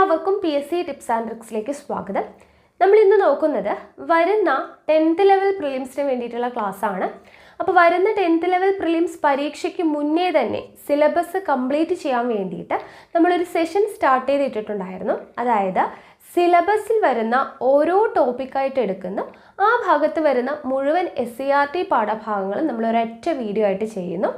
എല്ലാവർക്കും PSC tips and ട്രിക്സിലേക്ക് സ്വാഗതം. നമ്മൾ ഇന്ന് നോക്കുന്നത് വരുന്ന 10th ലെവൽ പ്രിലിംസിന് വേണ്ടിയിട്ടുള്ള ക്ലാസ് ആണ്. അപ്പോൾ വരുന്ന 10th ലെവൽ പ്രിലിംസ് പരീക്ഷയ്ക്ക് മുന്നേ തന്നെ സിലബസ് കംപ്ലീറ്റ് ചെയ്യാൻ വേണ്ടിയിട്ട് നമ്മളൊരു സെഷൻ സ്റ്റാർട്ട് ചെയ്തിട്ടുണ്ടായിരുന്നു. അതായത് സിലബസിൽ വരുന്ന ഓരോ ടോപ്പിക്കായിട്ട് എടുക്കുന്ന ആ ഭാഗത്ത് വരുന്ന മുഴുവൻ SCERT പാഠഭാഗങ്ങളും നമ്മൾ ഒരൊറ്റ വീഡിയോ ആയിട്ട് ചെയ്യുന്നു.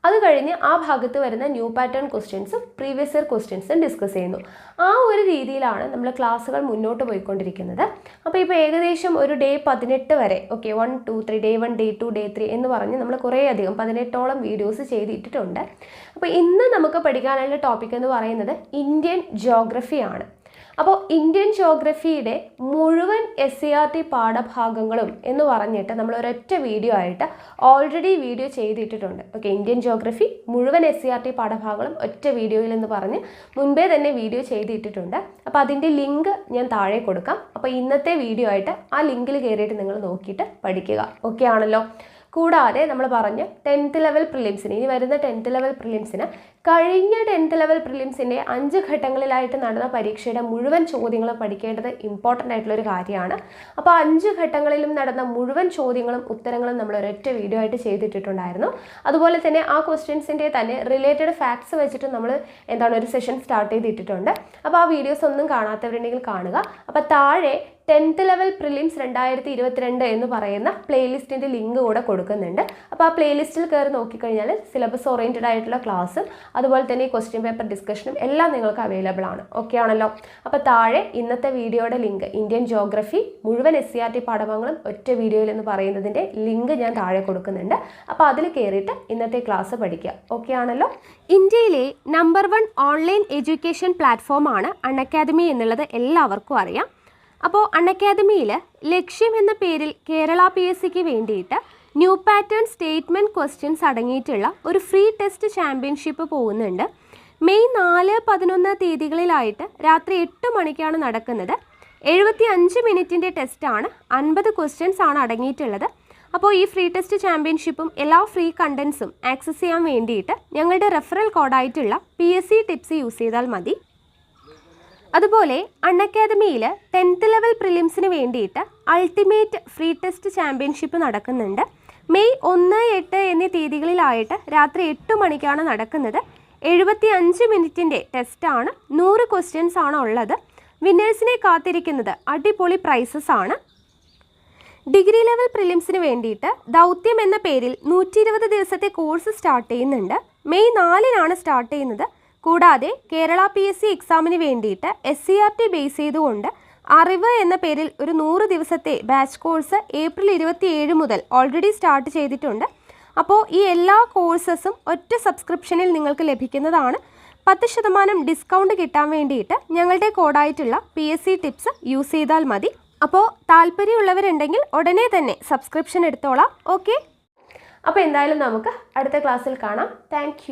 അത് കഴിഞ്ഞ് ആ ഭാഗത്ത് വരുന്ന ന്യൂ പാറ്റേൺ ക്വസ്റ്റ്യൻസും പ്രീവിയസ് ഇയർ ക്വസ്റ്റ്യൻസും ഡിസ്കസ് ചെയ്യുന്നു. ആ ഒരു രീതിയിലാണ് നമ്മൾ ക്ലാസ്സുകൾ മുന്നോട്ട് പോയിക്കൊണ്ടിരിക്കുന്നത്. അപ്പോൾ ഇപ്പോൾ ഏകദേശം ഒരു ഡേ 18 വരെ 1, 2, 3 ഡേ 1, ഡേ 2, ഡേ 3 എന്ന് പറഞ്ഞ് നമ്മൾ കുറേയധികം 18ഓളം വീഡിയോസ് ചെയ്തിട്ടുണ്ട്. അപ്പോൾ ഇന്ന് നമുക്ക് പഠിക്കാനുള്ള ടോപ്പിക് എന്ന് പറയുന്നത് ഇന്ത്യൻ ജോഗ്രഫിയാണ്. അപ്പോൾ ഇന്ത്യൻ ജോഗ്രഫിയുടെ മുഴുവൻ SCERT പാഠഭാഗങ്ങളും എന്ന് പറഞ്ഞിട്ട് നമ്മൾ ഒരൊറ്റ വീഡിയോ ആയിട്ട് ഓൾറെഡി വീഡിയോ ചെയ്തിട്ടുണ്ട്. ഇന്ത്യൻ ജോഗ്രഫി മുഴുവൻ SCERT പാഠഭാഗങ്ങളും ഒറ്റ വീഡിയോയിൽ എന്ന് പറഞ്ഞ് മുൻപേ തന്നെ വീഡിയോ ചെയ്തിട്ടുണ്ട്. അപ്പോൾ അതിൻ്റെ ലിങ്ക് ഞാൻ താഴെ കൊടുക്കാം. അപ്പോൾ ഇന്നത്തെ വീഡിയോ ആയിട്ട് ആ ലിങ്കിൽ കയറിയിട്ട് നിങ്ങൾ നോക്കിയിട്ട് പഠിക്കുക. ഓക്കെ ആണല്ലോ? കൂടാതെ നമ്മൾ പറഞ്ഞു 10th ലെവൽ പ്രിലിംസിന്, ഇനി വരുന്ന 10th ലെവൽ പ്രിലിംസിന് കഴിഞ്ഞ 10th ലെവൽ പ്രിലിംസിൻ്റെ 5 ഘട്ടങ്ങളിലായിട്ട് നടന്ന പരീക്ഷയുടെ മുഴുവൻ ചോദ്യങ്ങളും പഠിക്കേണ്ടത് ഇമ്പോർട്ടൻ്റ് ആയിട്ടുള്ളൊരു കാര്യമാണ്. അപ്പോൾ 5 ഘട്ടങ്ങളിലും നടന്ന മുഴുവൻ ചോദ്യങ്ങളും ഉത്തരങ്ങളും നമ്മൾ ഒരൊറ്റ വീഡിയോ ആയിട്ട് ചെയ്തിട്ടുണ്ടായിരുന്നു. അതുപോലെ തന്നെ ആ ക്വസ്റ്റ്യൻസിൻ്റെ തന്നെ റിലേറ്റഡ് ഫാക്ട്സ് വെച്ചിട്ട് നമ്മൾ ഒരു സെഷൻ സ്റ്റാർട്ട് ചെയ്തിട്ടുണ്ട്. അപ്പോൾ ആ വീഡിയോസ് ഒന്നും കാണാത്തവരുണ്ടെങ്കിൽ കാണുക. അപ്പോൾ താഴെ 10th ലെവൽ പ്രിലിംസ് 2022 എന്ന് പറയുന്ന പ്ലേലിസ്റ്റിൻ്റെ ലിങ്ക് കൂടെ കൊടുക്കുന്നുണ്ട്. അപ്പോൾ ആ പ്ലേലിസ്റ്റിൽ കയറി നോക്കിക്കഴിഞ്ഞാൽ സിലബസ് ഓറിയൻറ്റഡ് ആയിട്ടുള്ള ക്ലാസ്സും അതുപോലെ തന്നെ ക്വസ്റ്റ്യൻ പേപ്പർ ഡിസ്കഷനും എല്ലാം നിങ്ങൾക്ക് അവൈലബിൾ ആണ്. ഓക്കെ ആണല്ലോ? അപ്പോൾ താഴെ ഇന്നത്തെ വീഡിയോയുടെ ലിങ്ക്, ഇന്ത്യൻ ജോഗ്രഫി മുഴുവൻ SCERT പാഠഭാഗങ്ങളും ഒറ്റ വീഡിയോയിൽ എന്ന് പറയുന്നതിൻ്റെ ലിങ്ക് ഞാൻ താഴെ കൊടുക്കുന്നുണ്ട്. അപ്പോൾ അതിൽ കയറിയിട്ട് ഇന്നത്തെ ക്ലാസ് പഠിക്കുക. ഓക്കെ ആണല്ലോ? ഇന്ത്യയിലെ നമ്പർ 1 ഓൺലൈൻ എഡ്യൂക്കേഷൻ പ്ലാറ്റ്ഫോമാണ് അൺഅക്കാദമി എന്നുള്ളത് എല്ലാവർക്കും അറിയാം. അപ്പോൾ അൺഅക്കാദമിയിൽ ലക്ഷ്യം എന്ന പേരിൽ കേരള PSCക്ക് വേണ്ടിയിട്ട് ന്യൂ പാറ്റേൺ സ്റ്റേറ്റ്മെൻറ്റ് ക്വസ്റ്റ്യൻസ് അടങ്ങിയിട്ടുള്ള ഒരു ഫ്രീ ടെസ്റ്റ് ചാമ്പ്യൻഷിപ്പ് പോകുന്നുണ്ട്. മെയ് 4, 11 തീയതികളിലായിട്ട് രാത്രി 8 മണിക്കാണ് നടക്കുന്നത്. 75 മിനിറ്റിൻ്റെ ടെസ്റ്റാണ്, 50 ക്വസ്റ്റ്യൻസ് ആണ് അടങ്ങിയിട്ടുള്ളത്. അപ്പോൾ ഈ ഫ്രീ ടെസ്റ്റ് ചാമ്പ്യൻഷിപ്പും എല്ലാ ഫ്രീ കണ്ടൻസും ആക്സസ് ചെയ്യാൻ വേണ്ടിയിട്ട് ഞങ്ങളുടെ റെഫറൽ കോഡായിട്ടുള്ള PSC ടിപ്സ് യൂസ് ചെയ്താൽ മതി. അതുപോലെ അൺഅക്കാദമിയിൽ 10th ലെവൽ പ്രിലിംസിന് വേണ്ടിയിട്ട് അൾട്ടിമേറ്റ് ഫ്രീ ടെസ്റ്റ് ചാമ്പ്യൻഷിപ്പ് നടക്കുന്നുണ്ട്. മെയ് 1, 8 എന്നീ തീയതികളിലായിട്ട് രാത്രി 8 മണിക്കാണ് നടക്കുന്നത്. 75 മിനിറ്റിൻ്റെ ടെസ്റ്റാണ്, 100 ക്വസ്റ്റ്യൻസ് ആണ് ഉള്ളത്. വിന്നേഴ്സിനെ കാത്തിരിക്കുന്നത് അടിപൊളി പ്രൈസസ് ആണ്. ഡിഗ്രി ലെവൽ പ്രിലിംസിന് വേണ്ടിയിട്ട് ദൗത്യം എന്ന പേരിൽ 120 ദിവസത്തെ കോഴ്സ് സ്റ്റാർട്ട് ചെയ്യുന്നുണ്ട്. മെയ് 4 സ്റ്റാർട്ട് ചെയ്യുന്നത്. കൂടാതെ കേരള PSC എക്സാമിന് വേണ്ടിയിട്ട് SCERT ബേസ് ചെയ്തുകൊണ്ട് അറിവ് എന്ന പേരിൽ ഒരു 100 ദിവസത്തെ ബാച്ച് കോഴ്സ് ഏപ്രിൽ 27 മുതൽ ഓൾറെഡി സ്റ്റാർട്ട് ചെയ്തിട്ടുണ്ട്. അപ്പോൾ ഈ എല്ലാ കോഴ്സസും ഒറ്റ സബ്സ്ക്രിപ്ഷനിൽ നിങ്ങൾക്ക് ലഭിക്കുന്നതാണ്. 10% ഡിസ്കൗണ്ട് കിട്ടാൻ വേണ്ടിയിട്ട് ഞങ്ങളുടെ കോഡായിട്ടുള്ള PSC ടിപ്സ് യൂസ് ചെയ്താൽ മതി. അപ്പോൾ താല്പര്യമുള്ളവരുണ്ടെങ്കിൽ ഉടനെ തന്നെ സബ്സ്ക്രിപ്ഷൻ എടുത്തോളാം. ഓക്കെ? അപ്പോൾ എന്തായാലും നമുക്ക് അടുത്ത ക്ലാസ്സിൽ കാണാം. താങ്ക്